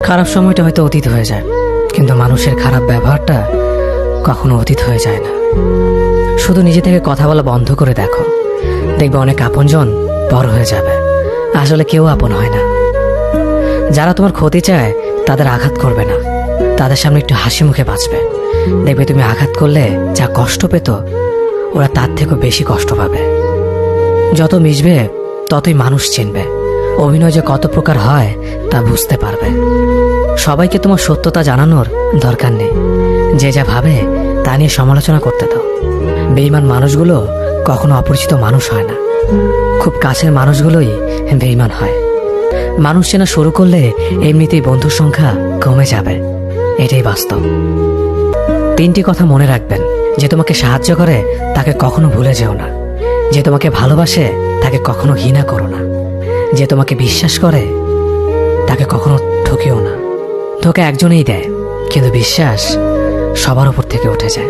খারাপ সময়টা হয়তো অতীত হয়ে যায়, কিন্তু মানুষের খারাপ ব্যবহারটা কখনো অতীত হয়ে যায় না। শুধু নিজে থেকে কথা বলা বন্ধ করে দেখো, দেখবে অনেক আপনজন বড় হয়ে যাবে। আসলে কেউ আপন হয় না। যারা তোমার ক্ষতি চায় তাদের আঘাত করবে না, তাদের সামনে একটু হাসি মুখে বাঁচবে। দেখবে তুমি আঘাত করলে যা কষ্ট পেত, ওরা তার থেকেও বেশি কষ্ট পাবে। যত মিশবে ততই মানুষ চিনবে, অভিনয় যে কত প্রকার হয় তা বুঝতে পারবে। সবাইকে তোমার সত্যতা জানানোর দরকার নেই, যে যা ভাবে তা নিয়ে সমালোচনা করতে দাও। বেঈমান মানুষগুলো কখনো অপরিচিত মানুষ হয় না, খুব কাছের মানুষগুলোই বেঈমান হয়। মানুষ চেনা শুরু করলে এমনিতেই বন্ধুর সংখ্যা কমে যাবে, এটাই বাস্তব। 3টি কথা মনে রাখবেন: যে তোমাকে সাহায্য করে তাকে কখনো ভুলে যেও না, যে তোমাকে ভালোবাসে তাকে কখনো ঘৃণা করো না, যে তোমাকে বিশ্বাস করে তাকে কখনো ঠকিও না। ধোঁকা একজনেই দেয়, কিন্তু বিশ্বাস সবার উপর থেকে উঠে যায়।